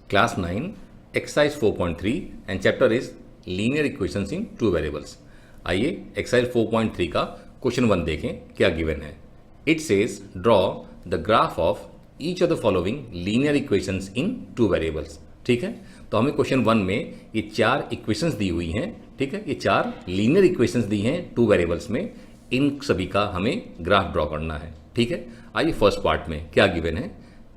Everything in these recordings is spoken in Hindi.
Class 9 exercise 4.3 and chapter is linear equations in two variables. आइए एक्सरसाइज 4.3 का क्वेश्चन 1 देखें क्या गिवन है। It says draw the graph of each of the following linear equations in two variables. ठीक है, तो हमें क्वेश्चन 1 में ये 4 इक्वेशंस दी हुई हैं। ठीक है, ये 4 लीनियर इक्वेशंस दी हैं टू वेरिएबल्स में, इन सभी का हमें ग्राफ ड्रॉ करना है। ठीक है, आइए फर्स्ट पार्ट में क्या गिवन है,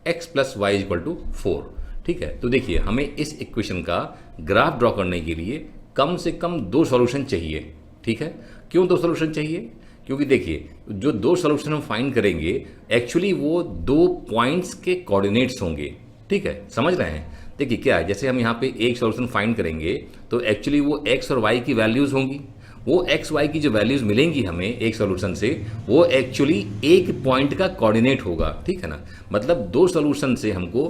x plus y equal to 4। ठीक है, तो देखिए हमें इस इक्वेशन का ग्राफ ड्रॉ करने के लिए कम से कम 2 सॉल्यूशन चाहिए। ठीक है, क्यों 2 सॉल्यूशन चाहिए? क्योंकि देखिए जो 2 सॉल्यूशन हम फाइंड करेंगे एक्चुअली वो 2 पॉइंट्स के कोऑर्डिनेट्स होंगे। ठीक है, समझ रहे हैं? देखिए क्या है, जैसे हम यहाँ पे एक सॉल्यूशन फाइंड करेंगे तो एक्चुअली वो x और y की वैल्यूज़ होंगी। वो x y की जो वैल्यूज़ मिलेंगी हमें एक सॉल्यूशन से, वो एक्चुअली एक पॉइंट का कोऑर्डिनेट होगा। ठीक है ना, मतलब 2 सॉल्यूशन से हमको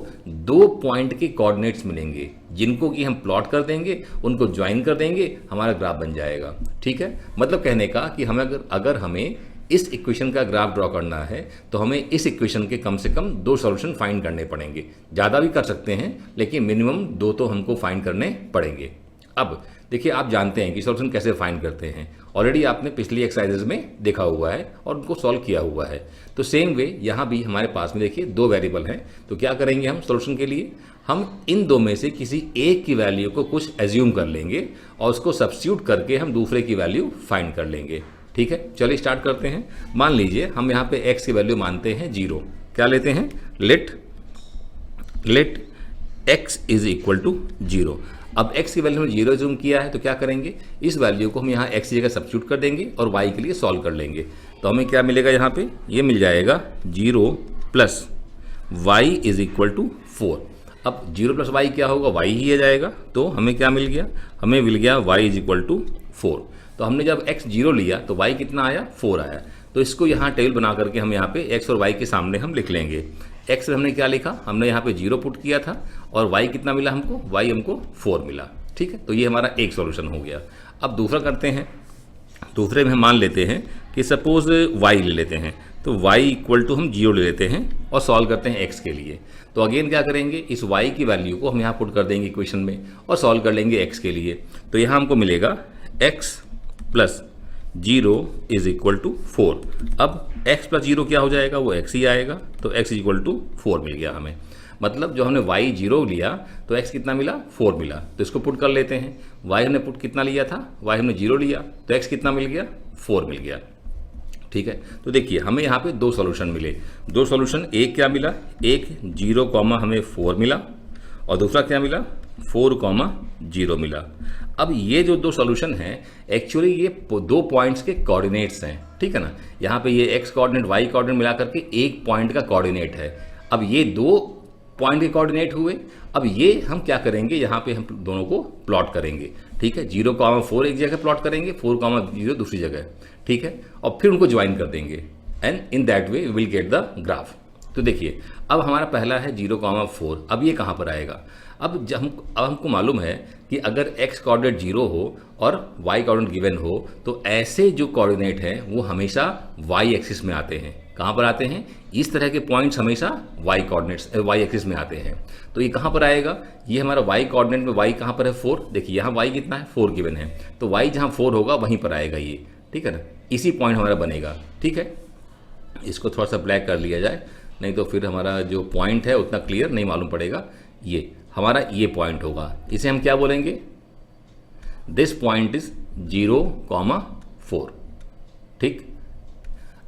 2 पॉइंट के कोऑर्डिनेट्स मिलेंगे, जिनको कि हम प्लॉट कर देंगे, उनको ज्वाइन कर देंगे, हमारा ग्राफ बन जाएगा। ठीक है, मतलब कहने का कि हमें अगर हमें इस इक्वेशन का ग्राफ ड्रॉ करना है तो हमें इस इक्वेशन के कम से कम 2 सॉल्यूशन फाइंड करने पड़ेंगे। ज़्यादा भी कर सकते हैं लेकिन मिनिमम 2 तो हमको फाइंड करने पड़ेंगे। अब देखिए आप जानते हैं कि सॉल्यूशन कैसे फाइंड करते हैं, ऑलरेडी आपने पिछली एक्सरसाइजेज में देखा हुआ है और उनको सॉल्व किया हुआ है। तो सेम वे यहाँ भी हमारे पास में देखिए 2 वेरिएबल हैं, तो क्या करेंगे हम सॉल्यूशन के लिए, हम इन 2 में से किसी एक की वैल्यू को कुछ एज्यूम कर लेंगे और उसको सब्स्टिट्यूट करके हम दूसरे की वैल्यू फाइंड कर लेंगे। ठीक है, चलिए स्टार्ट करते हैं। मान लीजिए हम यहाँ पे x की वैल्यू मानते हैं 0। क्या लेते हैं, let x is equal to 0। अब x की वैल्यू में 0 जूम किया है तो क्या करेंगे, इस वैल्यू को हम यहाँ x की जगह सब्स्टिट्यूट कर देंगे और y के लिए सॉल्व कर लेंगे। तो हमें क्या मिलेगा, यहाँ पे ये मिल जाएगा 0 plus y is equal to 4। अब 0 प्लस वाई क्या होगा, y ही आ जाएगा। तो हमें क्या मिल गया, हमें मिल गया y इज इक्वल टू 4। तो हमने जब x 0 लिया तो y कितना आया, 4 आया। तो इसको यहाँ टेबल बना करके हम यहाँ पे x और y के सामने हम लिख लेंगे। x में हमने क्या लिखा, हमने यहाँ पे 0 पुट किया था और y कितना मिला हमको, y हमको 4 मिला। ठीक है, तो ये हमारा एक सॉल्यूशन हो गया। अब दूसरा करते हैं, दूसरे में हम मान लेते हैं कि सपोज y ले लेते हैं, तो y इक्वल टू हम 0 ले लेते हैं और सॉल्व करते हैं x के लिए। तो अगेन क्या करेंगे, इस y की वैल्यू को हम यहाँ पुट कर देंगे इक्वेशन में और सॉल्व कर लेंगे x के लिए। तो यहाँ हमको मिलेगा x plus 0 is equal to 4। अब x प्लस 0 क्या हो जाएगा, वो x ही आएगा। तो x इज इक्वल टू 4 मिल गया हमें। मतलब जो हमने y 0 लिया तो x कितना मिला, 4 मिला। तो इसको पुट कर लेते हैं, y हमने पुट कितना लिया था, y हमने 0 लिया तो x कितना मिल गया, 4 मिल गया। ठीक है, तो देखिए हमें यहाँ पे 2 सॉल्यूशन मिले। 2 सॉल्यूशन, एक क्या मिला, एक 0 कॉमा हमें 4 मिला और दूसरा क्या मिला, 4 कॉमा 0 मिला। अब ये जो 2 सॉल्यूशन हैं एक्चुअली ये 2 पॉइंट्स के कोऑर्डिनेट्स हैं। ठीक है ना, यहाँ पे ये x कोऑर्डिनेट y कोऑर्डिनेट मिला करके एक पॉइंट का कोऑर्डिनेट है। अब ये 2 पॉइंट के कोऑर्डिनेट हुए। अब ये हम क्या करेंगे, यहाँ पे हम दोनों को प्लॉट करेंगे। ठीक है, 0 कॉमा 4 एक जगह प्लॉट करेंगे, 4 कॉमा 0 दूसरी जगह। ठीक है, और फिर उनको ज्वाइन कर देंगे and in that way will get the graph. तो देखिए अब हमारा पहला है 0 कॉमा 4। अब ये कहाँ पर आएगा, अब हमको मालूम है कि अगर x कोऑर्डिनेट 0 हो और y कोऑर्डिनेट गिवन हो तो ऐसे जो कोऑर्डिनेट हैं वो हमेशा y एक्सिस में आते हैं। कहाँ पर आते हैं, इस तरह के पॉइंट्स हमेशा y कोऑर्डिनेट्स y एक्सिस में आते हैं। तो ये कहाँ पर आएगा, ये हमारा y कोऑर्डिनेट में y कहाँ पर है, 4। देखिए यहाँ y कितना है, 4 गिवन है, तो y जहाँ 4 होगा वहीं पर आएगा ये। ठीक है ना, इसी पॉइंट हमारा बनेगा। ठीक है, इसको थोड़ा सा ब्लैक कर लिया जाए, नहीं तो फिर हमारा जो पॉइंट है उतना क्लियर नहीं मालूम पड़ेगा। ये हमारा ये पॉइंट होगा, इसे हम क्या बोलेंगे, दिस पॉइंट इज 0 कॉमा 4। ठीक,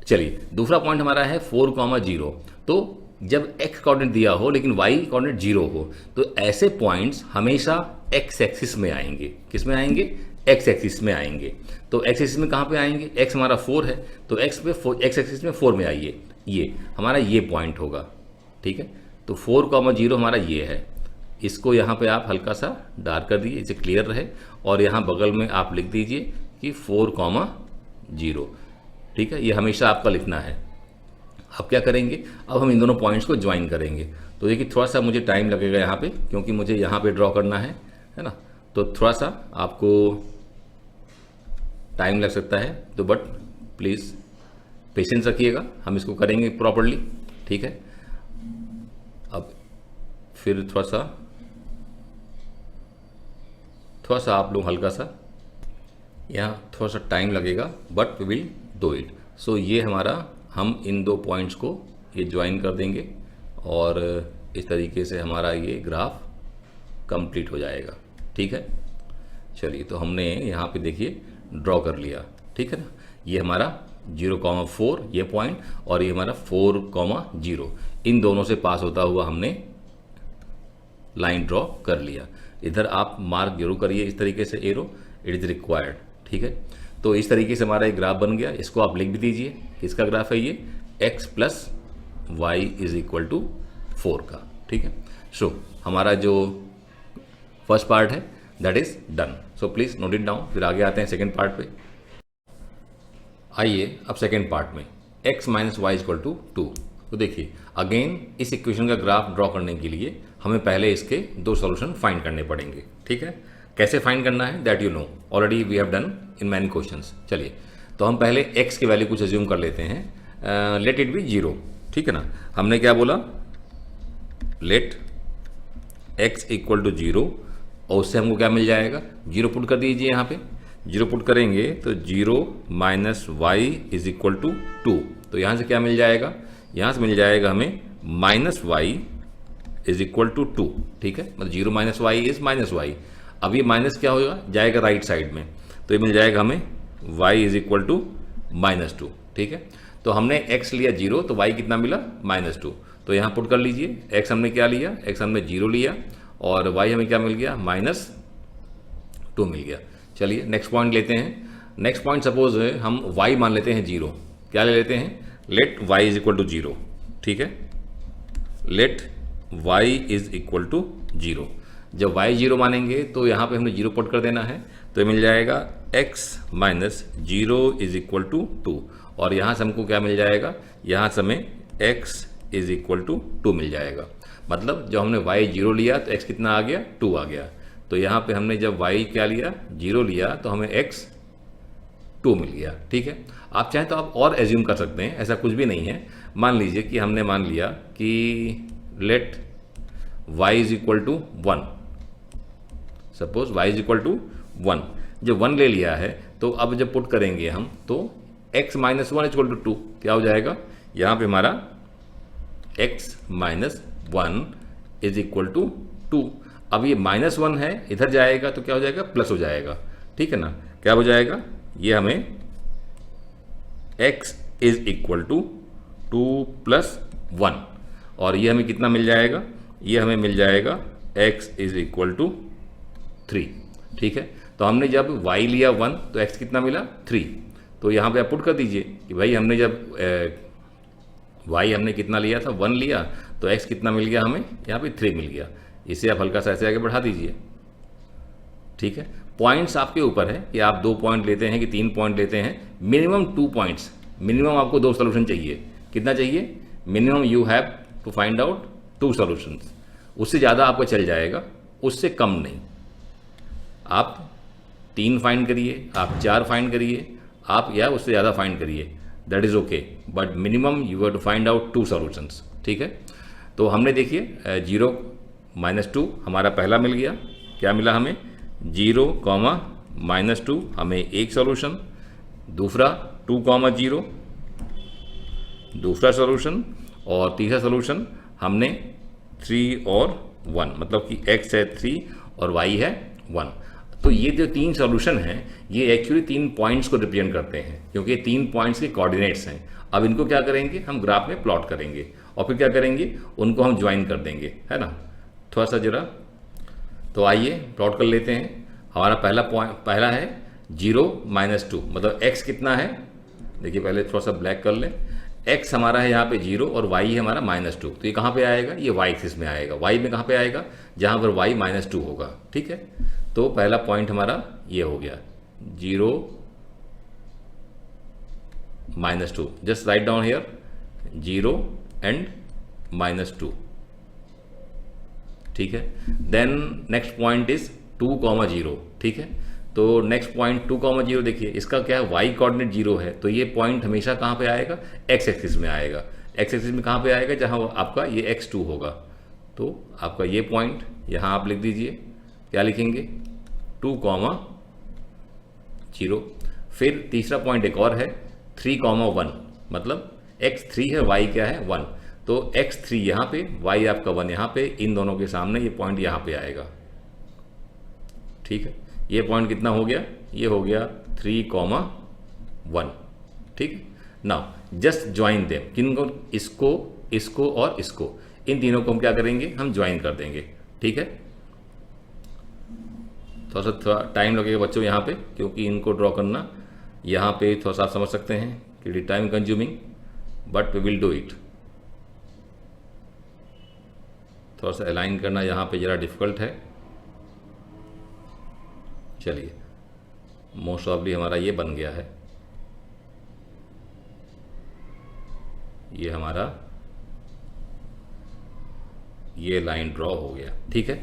चलिए दूसरा पॉइंट हमारा है 4 कॉमा 0। तो जब x कोऑर्डिनेट दिया हो लेकिन y कोऑर्डिनेट 0 हो तो ऐसे पॉइंट्स हमेशा x एक्सिस में आएंगे। किस में आएंगे, x एक्सिस में आएंगे। तो x एक्सिस में कहाँ पे आएंगे, x हमारा 4 है तो x एक्सिस में 4 में आइए, ये हमारा ये पॉइंट होगा। ठीक है, तो 4 कॉमा 0 हमारा ये है। इसको यहाँ पे आप हल्का सा डार्क कर दीजिए, इसे क्लियर रहे, और यहाँ बगल में आप लिख दीजिए कि 4 कॉमा 0। ठीक है, ये हमेशा आपका लिखना है। अब क्या करेंगे, अब हम इन दोनों पॉइंट्स को ज्वाइन करेंगे। तो देखिए थोड़ा सा मुझे टाइम लगेगा यहाँ पे, क्योंकि मुझे यहाँ पे ड्रॉ करना है ना, तो थोड़ा सा आपको टाइम लग सकता है। तो बट प्लीज़ पेशेंस रखिएगा, हम इसको करेंगे प्रॉपरली। ठीक है, अब फिर थोड़ा सा थोड़ा सा आप लोग हल्का सा यहाँ थोड़ा सा टाइम लगेगा, but we will do it. So ये हमारा, हम इन दो पॉइंट्स को ये ज्वाइन कर देंगे और इस तरीके से हमारा ये ग्राफ कंप्लीट हो जाएगा। ठीक है, चलिए तो हमने यहाँ पे देखिए ड्रॉ कर लिया। ठीक है ना, ये हमारा 0,4 ये पॉइंट और ये हमारा 4,0 इन दोनों से पास होता हुआ हमने लाइन ड्रॉ कर लिया। इधर आप मार्क जरूर करिए इस तरीके से एरो, इट इज़ रिक्वायर्ड। ठीक है, तो इस तरीके से हमारा एक ग्राफ बन गया। इसको आप लिख भी दीजिए, किसका ग्राफ है ये, x plus y is equal to 4 का। ठीक है, सो हमारा जो फर्स्ट पार्ट है that is done. So please note it down. फिर आगे आते हैं सेकेंड पार्ट पे। आइए अब सेकेंड पार्ट में x minus y equal to 2। तो देखिए अगेन इस इक्वेशन का ग्राफ ड्रॉ करने के लिए हमें पहले इसके दो सॉल्यूशन फाइंड करने पड़ेंगे। ठीक है, कैसे फाइंड करना है that you know already we have done in many questions. चलिए तो हम पहले x की वैल्यू कुछ अज्यूम कर लेते हैं। Let it be 0। ठीक है ना, हमने क्या बोला, लेट x इक्वल टू 0 और उससे हमको क्या मिल जाएगा, 0 पुट कर दीजिए। यहाँ पे 0 पुट करेंगे तो 0 minus y is equal to 2। तो यहाँ से क्या मिल जाएगा, यहाँ से मिल जाएगा हमें minus y is equal to 2। ठीक है, मतलब 0 minus y is minus y. अब ये माइनस क्या होगा, जाएगा राइट साइड में, तो ये मिल जाएगा हमें y इज इक्वल टू -2। ठीक है, तो हमने x लिया 0 तो y कितना मिला, -2। तो यहाँ पुट कर लीजिए, x हमने क्या लिया, x हमने 0 लिया और y हमें क्या मिल गया, -2 मिल गया। चलिए नेक्स्ट पॉइंट लेते हैं। नेक्स्ट पॉइंट सपोज है हम y मान लेते हैं 0। क्या ले लेते हैं, let y is equal to 0। ठीक है, let y is equal to 0। जब y 0 मानेंगे तो यहाँ पे हमने 0 पुट कर देना है, तो ये मिल जाएगा x minus 0 is equal to 2 और यहाँ से हमको क्या मिल जाएगा, यहाँ से हमें x इज इक्वल टू 2 मिल जाएगा। मतलब जब हमने y 0 लिया तो x कितना आ गया, 2 आ गया। तो यहाँ पे हमने जब y क्या लिया, 0 लिया, तो हमें x 2 मिल गया। ठीक है, आप चाहें तो आप और एज्यूम कर सकते हैं, ऐसा कुछ भी नहीं है। मान लीजिए कि हमने मान लिया कि let y is equal to 1। Suppose y is equal to 1। जब 1 ले लिया है तो अब जब पुट करेंगे हम तो x माइनस 1 इक्वल टू 2 क्या हो जाएगा, यहाँ पे हमारा x minus 1 is equal to 2। अब ये -1 है, इधर जाएगा तो क्या हो जाएगा, प्लस हो जाएगा। ठीक है ना, क्या हो जाएगा, ये हमें x is equal to 2 plus 1 और ये हमें कितना मिल जाएगा, ये हमें मिल जाएगा x इज इक्वल टू 3। ठीक है, तो हमने जब y लिया 1 तो x कितना मिला, 3। तो यहाँ पे आप पुट कर दीजिए कि भाई हमने जब y हमने कितना लिया था, 1 लिया, तो x कितना मिल गया हमें, यहाँ पे 3 मिल गया। इसे आप हल्का सा ऐसे आगे बढ़ा दीजिए। ठीक है, पॉइंट्स आपके ऊपर है कि आप 2 पॉइंट लेते हैं कि 3 पॉइंट लेते हैं। मिनिमम 2 पॉइंट्स, मिनिमम आपको 2 सोल्यूशन चाहिए। कितना चाहिए, minimum you have to find out 2 solutions. उससे ज़्यादा आपको चल जाएगा, उससे कम नहीं। आप 3 फाइंड करिए, आप 4 फाइंड करिए, आप या उससे ज़्यादा फाइंड करिए, that is okay, but minimum you have to find out 2 solutions. ठीक है, तो हमने देखिए 0 माइनस 2 हमारा पहला मिल गया। क्या मिला हमें, 0 -2 हमें एक सॉल्यूशन, दूसरा 2 0 दूसरा सॉल्यूशन और तीसरा सॉल्यूशन हमने 3 और 1, मतलब कि x है 3 और y है 1। तो ये जो 3 सॉल्यूशन हैं ये एक्चुअली 3 पॉइंट्स को रिप्रेजेंट करते हैं, क्योंकि ये 3 पॉइंट्स के कोऑर्डिनेट्स हैं। अब इनको क्या करेंगे, हम ग्राफ में प्लॉट करेंगे और फिर क्या करेंगे, उनको हम ज्वाइन कर देंगे, है ना। थोड़ा सा जरा, तो आइए प्लॉट कर लेते हैं। हमारा पहला है 0 -2, मतलब x कितना है, देखिए पहले थोड़ा सा ब्लैक कर लें। x हमारा है यहाँ पे 0 और y है हमारा -2, तो ये कहाँ पे आएगा, ये y एक्सिस में आएगा। y में कहाँ पे आएगा, जहाँ पर y -2 होगा। ठीक है, तो पहला पॉइंट हमारा ये हो गया 0 -2। Just write down here 0 and -2। ठीक है, देन नेक्स्ट पॉइंट इज 2, 0। ठीक है, तो नेक्स्ट पॉइंट 2, 0 देखिए, इसका क्या है, y कोऑर्डिनेट 0 है, तो ये पॉइंट हमेशा कहाँ पे आएगा, x एक्सिस में आएगा। x एक्सिस में कहाँ पे आएगा, जहाँ आपका ये x2 होगा। तो आपका ये पॉइंट यहाँ आप लिख दीजिए, क्या लिखेंगे, 2,0। फिर तीसरा पॉइंट एक और है 3,1, मतलब x3 है, y क्या है 1, तो x3 यहाँ पे, y आपका 1 यहाँ पे, इन दोनों के सामने ये पॉइंट यहाँ पे आएगा। ठीक है, ये पॉइंट कितना हो गया, ये हो गया 3,1। ठीक, नाउ जस्ट ज्वाइन देम, किनको, इसको और इसको, इन तीनों को हम क्या करेंगे, हम ज्वाइन कर देंगे। ठीक है, थोड़ा टाइम लगेगा बच्चों यहाँ पे, क्योंकि इनको ड्रॉ करना यहाँ पे थोड़ा सा आप समझ सकते हैं कि time consuming, but we will do it. थोड़ा सा अलाइन करना यहाँ पे ज़रा डिफिकल्ट है। चलिए, मोस्ट ऑफली हमारा ये बन गया है, ये हमारा ये लाइन ड्रॉ हो गया। ठीक है,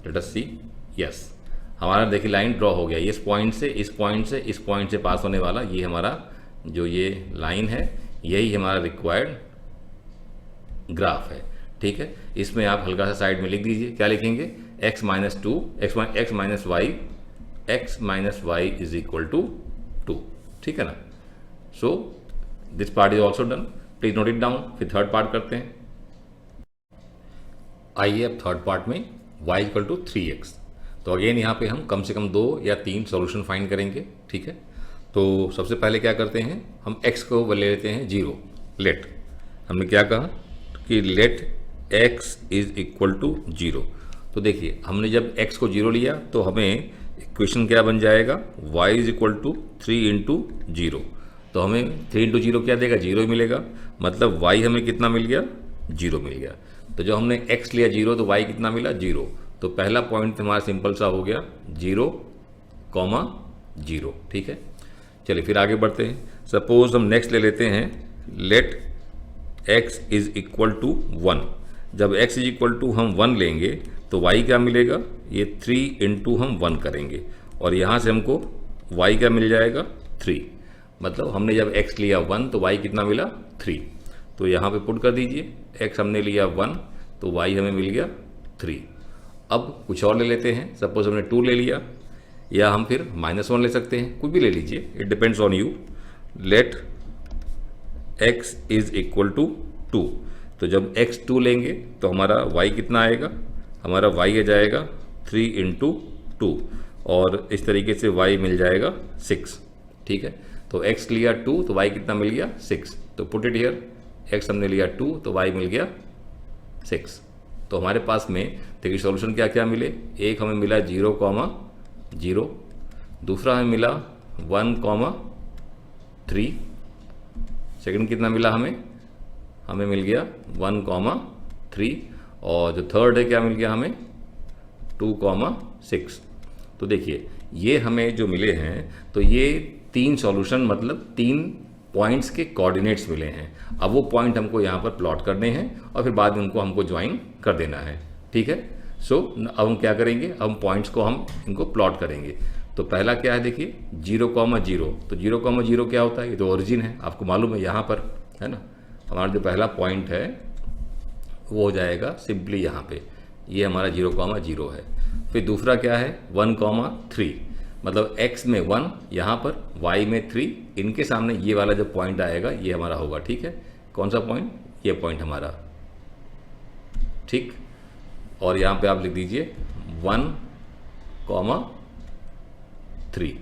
लेट अस सी, यस, हमारा देखिए लाइन ड्रॉ हो गया। इस पॉइंट से इस पॉइंट से इस पॉइंट से पास होने वाला ये हमारा जो ये लाइन है, यही हमारा रिक्वायर्ड ग्राफ है। ठीक है, इसमें आप हल्का सा साइड में लिख दीजिए, क्या लिखेंगे, x minus 2, x minus y is equal to 2। ठीक है ना, so this part is also done, please note it down. फिर थर्ड पार्ट करते हैं। आइए अब थर्ड पार्ट में y इक्वल टू 3x, तो अगेन यहाँ पे हम कम से कम 2 या 3 सॉल्यूशन फाइंड करेंगे। ठीक है, तो सबसे पहले क्या करते हैं, हम x को ले लेते हैं 0। लेट, हमने क्या कहा कि let x is equal to 0। तो देखिए, हमने जब x को 0 लिया तो हमें इक्वेशन क्या बन जाएगा, y is equal to 3 into 0। तो हमें 3 इंटू 0 क्या देगा, 0 ही मिलेगा, मतलब y हमें कितना मिल गया, 0 मिल गया। तो जब हमने x लिया 0 तो y कितना मिला, 0। तो पहला पॉइंट हमारा सिंपल सा हो गया 0, 0। ठीक है, चलिए फिर आगे बढ़ते हैं। सपोज हम नेक्स्ट ले लेते हैं, let x is equal to 1। जब x इज इक्वल टू हम 1 लेंगे तो y क्या मिलेगा, ये 3 इंटू हम 1 करेंगे, और यहाँ से हमको y क्या मिल जाएगा, 3। मतलब हमने जब x लिया 1 तो y कितना मिला, 3। तो यहाँ पे पुट कर दीजिए, x हमने लिया 1 तो y हमें मिल गया 3। अब कुछ और ले लेते हैं, सपोज हमने 2 ले लिया, या हम फिर -1 ले सकते हैं, कुछ भी ले लीजिए, it depends on you. Let x is equal to 2। तो जब x 2 लेंगे तो हमारा y कितना आएगा, हमारा y आ जाएगा 3 इंटू 2, और इस तरीके से y मिल जाएगा 6। ठीक है, तो x लिया 2 तो y कितना मिल गया, 6। तो पुट इट हियर, x हमने लिया 2 तो y मिल गया 6। तो हमारे पास में देखिए सॉल्यूशन क्या क्या मिले, एक हमें मिला 0, 0, दूसरा हमें मिला 1, 3, सेकंड कितना मिला हमें मिल गया 1, 3, और जो थर्ड है क्या मिल गया हमें 2, 6। तो देखिए ये हमें जो मिले हैं, तो ये 3 सॉल्यूशन मतलब 3 पॉइंट्स के कोऑर्डिनेट्स मिले हैं। अब वो पॉइंट हमको यहाँ पर प्लॉट करने हैं और फिर बाद में उनको हमको ज्वाइन कर देना है। ठीक है, सो अब हम क्या करेंगे, अब हम पॉइंट्स को हम इनको प्लॉट करेंगे। तो पहला क्या है, देखिए 0, 0। तो 0, 0 क्या होता है, ये तो ओरिजिन है, आपको मालूम है यहाँ पर, है ना। हमारा जो पहला पॉइंट है वो हो जाएगा सिंपली यहाँ पे, ये हमारा 0, 0 है। फिर दूसरा क्या है 1, 3, मतलब x में 1 यहाँ पर, y में 3, इनके सामने ये वाला जो पॉइंट आएगा ये हमारा होगा। ठीक है, कौन सा पॉइंट, ये पॉइंट हमारा। ठीक, और यहाँ पे आप लिख दीजिए 1, 3।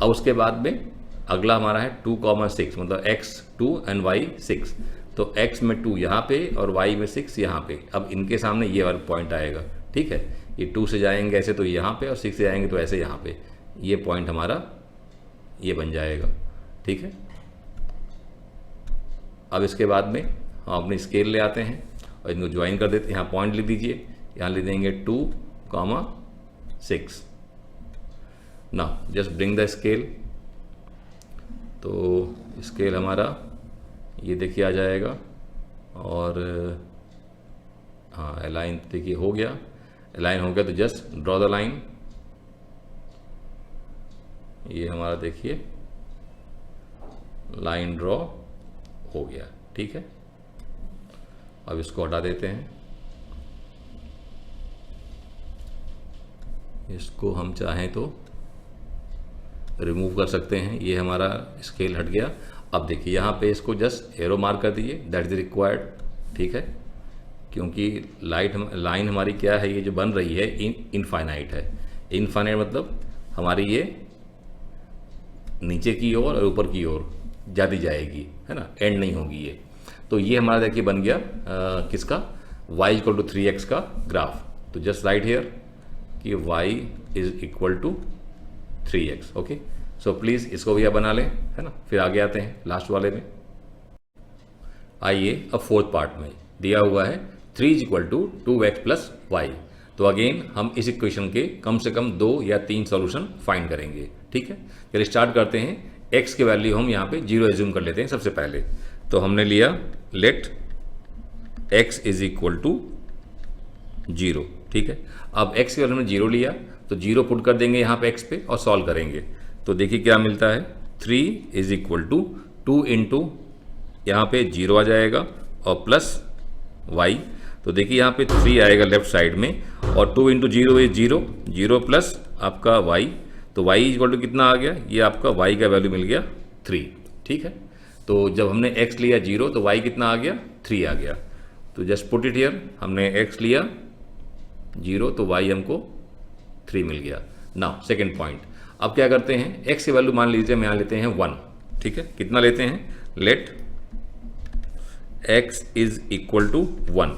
अब उसके बाद में अगला हमारा है 2, 6, मतलब x 2 एंड y 6। तो x में 2 यहाँ पे और y में 6 यहाँ पे। अब इनके सामने ये वाला पॉइंट आएगा। ठीक है, ये 2 से जाएंगे ऐसे तो यहाँ पे, और 6 से जाएंगे तो ऐसे यहाँ पे, ये पॉइंट हमारा ये बन जाएगा। ठीक है, अब इसके बाद में हम अपनी स्केल ले आते हैं और इनको ज्वाइन कर देते हैं। यहाँ पॉइंट लिख दीजिए, यहाँ लिख देंगे 2, 6। Now just bring the scale. तो स्केल हमारा ये देखिए आ जाएगा, और हाँ अलाइन देखिए हो गया, अलाइन हो गया तो जस्ट ड्रॉ द लाइन। ये हमारा देखिए लाइन ड्रॉ हो गया। ठीक है, अब इसको हटा देते हैं। इसको हम चाहें तो रिमूव कर सकते हैं, ये हमारा स्केल हट गया। अब देखिए यहाँ पे इसको जस्ट एरो मार्क कर दीजिए, दैट इज रिक्वायर्ड, ठीक है, क्योंकि लाइन हमारी क्या है, ये जो बन रही है इनफाइनाइट है। इनफाइनाइट मतलब हमारी ये नीचे की ओर और ऊपर की ओर जाती जाएगी, है ना, एंड नहीं होगी ये। तो ये हमारा देखिए बन गया किसका, y इक्वल टू 3x का ग्राफ। तो जस्ट राइट हियर कि y is equal to 3x। Okay, so please इसको भी आप बना लें, है ना। फिर आगे आते हैं लास्ट वाले में। आइए अब फोर्थ पार्ट में दिया हुआ है 3 is equal to 2x plus y. तो अगेन हम इस इक्वेशन के कम से कम 2 या 3 सॉल्यूशन फाइंड करेंगे, ठीक है। चलिए स्टार्ट करते हैं। x के वैल्यू हम यहाँ पे 0 एज्यूम कर लेते हैं सबसे पहले। तो हमने लिया let x is equal to 0, ठीक है। अब x के वैल्यू में 0 लिया तो 0 पुट कर देंगे यहाँ पे x पे और सॉल्व करेंगे। तो देखिए क्या मिलता है, 3 इज इक्वल टू 2 इंटू यहाँ पे 0 आ जाएगा और प्लस y। तो देखिए यहाँ पे 3 आएगा लेफ्ट साइड में और 2 इंटू 0 इज 0, 0 प्लस आपका y। तो y इक्वल टू कितना आ गया, ये आपका y का वैल्यू मिल गया 3, ठीक है। तो जब हमने x लिया 0 तो y कितना आ गया, 3 आ गया। तो जस्ट पुट इट हियर, हमने x लिया 0 तो y हमको 3 मिल गया। नाउ सेकेंड पॉइंट, अब क्या करते हैं, x की वैल्यू मान लीजिए हम यहाँ लेते हैं 1, ठीक है। कितना लेते हैं, let x is equal to 1।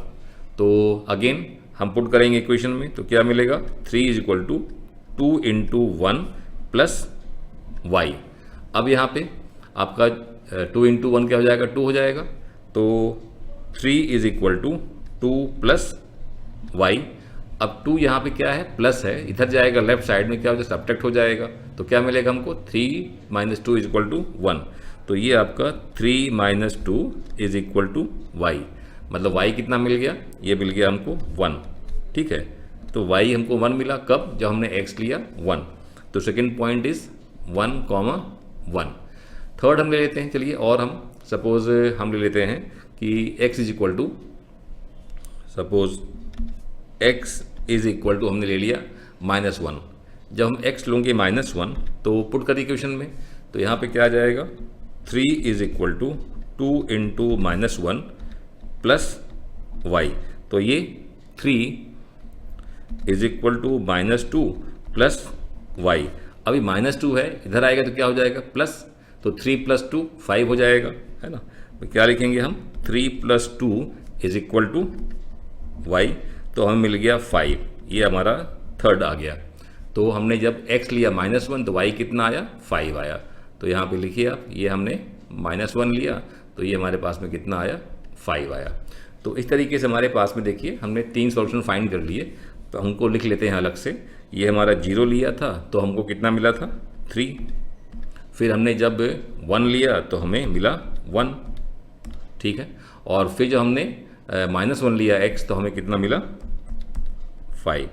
तो अगेन हम पुट करेंगे इक्वेशन में, तो क्या मिलेगा, 3 is equal to 2 into 1 plus y. अब यहाँ पे आपका 2 इंटू 1 क्या हो जाएगा, 2 हो जाएगा। तो 3 is equal to 2 plus y. अब 2 यहाँ पे क्या है, प्लस है, इधर जाएगा लेफ्ट साइड में क्या हो जाएगा, सब्ट्रैक्ट हो जाएगा। तो क्या मिलेगा हमको, 3 माइनस 2 इज इक्वल टू 1। तो ये आपका 3 minus 2 is equal to y, मतलब y कितना मिल गया, ये मिल गया हमको 1, ठीक है। तो y हमको 1 मिला कब, जब हमने x लिया 1। तो सेकेंड पॉइंट इज 1,1। थर्ड हम ले लेते हैं, चलिए, और हम सपोज हम ले लेते हैं कि x is equal to, suppose x is equal to हमने ले लिया -1। जब हम x लूँगे -1 तो पुट कर इक्वेशन में, तो यहाँ पे क्या आ जाएगा, 3 is equal to 2 into -1 plus y. तो ये 3 is equal to -2 plus y. अभी -2 है, इधर आएगा तो क्या हो जाएगा, प्लस। तो 3 प्लस 2 5 हो जाएगा, है ना। तो क्या लिखेंगे हम, 3 plus 2 is equal to y. तो हमें मिल गया 5, ये हमारा थर्ड आ गया। तो हमने जब x लिया -1 तो y कितना आया, 5 आया। तो यहाँ पे लिखिए आप, ये हमने -1 लिया तो ये हमारे पास में कितना आया, 5 आया। तो इस तरीके से हमारे पास में देखिए हमने 3 सॉल्यूशन फाइंड कर लिए। तो हमको लिख लेते हैं अलग से। ये हमारा 0 लिया था तो हमको कितना मिला था, 3। फिर हमने जब 1 लिया तो हमें मिला 1, ठीक है। और फिर जब हमने -1 लिया x तो हमें कितना मिला, 5।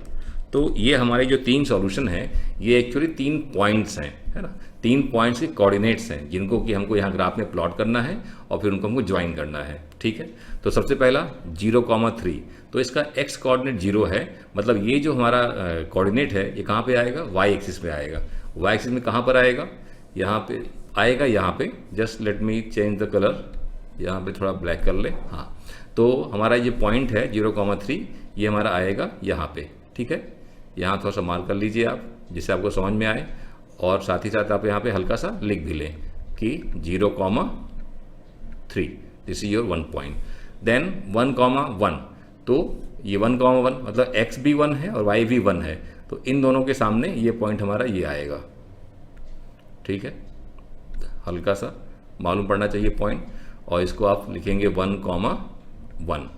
तो ये हमारे जो 3 सॉल्यूशन हैं ये एक्चुअली 3 पॉइंट्स हैं, है ना। 3 पॉइंट्स के कोऑर्डिनेट्स हैं जिनको कि हमको यहाँ ग्राफ में प्लॉट करना है और फिर उनको हमको ज्वाइन करना है, ठीक है। तो सबसे पहला 0,3, तो इसका x कोऑर्डिनेट 0 है, मतलब ये जो हमारा कोऑर्डिनेट है ये कहाँ पे आएगा, y एक्सिस पे आएगा। y एक्सिस में कहाँ पर आएगा, यहाँ पे आएगा, यहाँ पे। Just let me change the colour, यहाँ पे थोड़ा ब्लैक कर ले, हाँ। तो हमारा ये पॉइंट है 0,3, ये हमारा आएगा यहाँ पे, ठीक है। यहाँ थोड़ा सा मार्क कर लीजिए आप, जिससे आपको समझ में आए। और साथ ही साथ आप यहाँ पे हल्का सा लिख भी लें कि 0,3, this is your 1 point. Then 1,1, तो ये 1,1 मतलब x भी 1 है और y भी 1 है। तो इन दोनों के सामने ये पॉइंट हमारा ये आएगा, ठीक है। हल्का सा मालूम पड़ना चाहिए पॉइंट, और इसको आप लिखेंगे 1,1।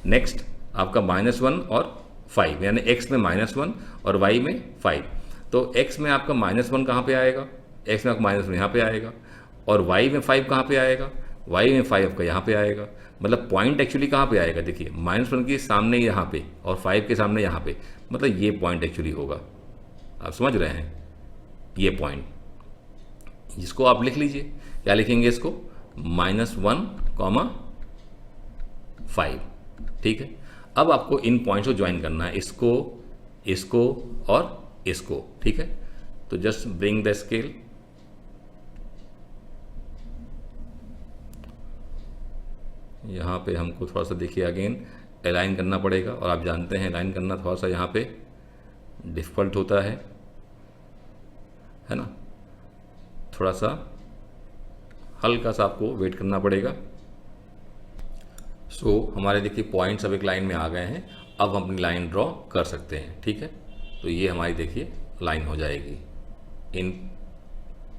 नेक्स्ट आपका -1 और 5, यानी x में -1 और y में 5। तो x में आपका -1 कहाँ पे आएगा, x में आपका -1 यहाँ पे आएगा, और y में 5 कहाँ पे आएगा, y में 5 आपका यहाँ पे आएगा। मतलब पॉइंट एक्चुअली कहाँ पे आएगा, देखिए -1 के सामने यहाँ पे और 5 के सामने यहाँ पे, मतलब ये पॉइंट एक्चुअली होगा। आप समझ रहे हैं, ये पॉइंट, जिसको आप लिख लीजिए। क्या लिखेंगे इसको, -1,5, ठीक है। अब आपको इन पॉइंट्स को ज्वाइन करना है, इसको इसको और इसको, ठीक है। तो जस्ट ब्रिंग द स्केल, यहाँ पे हमको थोड़ा सा देखिए अगेन अलाइन करना पड़ेगा, और आप जानते हैं अलाइन करना थोड़ा सा यहाँ पे डिफ़िकल्ट होता है ना। थोड़ा सा हल्का सा आपको वेट करना पड़ेगा। सो हमारे देखिए पॉइंट्स अब एक लाइन में आ गए हैं। अब हम अपनी लाइन ड्रॉ कर सकते हैं, ठीक है। तो ये हमारी देखिए लाइन हो जाएगी इन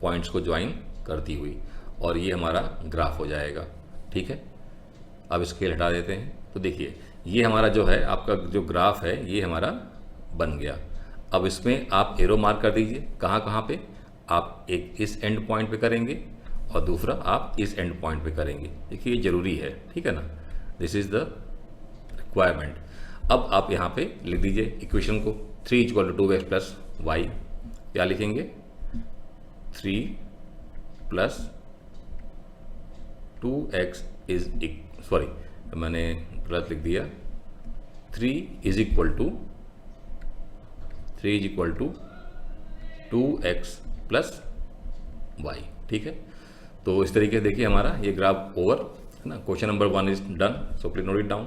पॉइंट्स को ज्वाइन करती हुई, और ये हमारा ग्राफ हो जाएगा, ठीक है। अब स्केल हटा देते हैं। तो देखिए ये हमारा जो है आपका जो ग्राफ है ये हमारा बन गया। अब इसमें आप एरो मार्क कर दीजिए, कहाँ कहाँ पे। आप एक इस एंड पॉइंट पे करेंगे और दूसरा आप इस एंड पॉइंट पे करेंगे। देखिए ये ज़रूरी है, ठीक है ना, दिस इज़ द रिक्वायरमेंट। अब आप यहाँ पे लिख दीजिए इक्वेशन को, 3 = 2x + y। क्या लिखेंगे, 3 + 2x इज सॉरी मैंने गलत लिख दिया, 3 = 2x + y, ठीक है। तो इस तरीके से देखिए हमारा ये ग्राफ ओवर है ना। Question number 1 is done, so please note it down.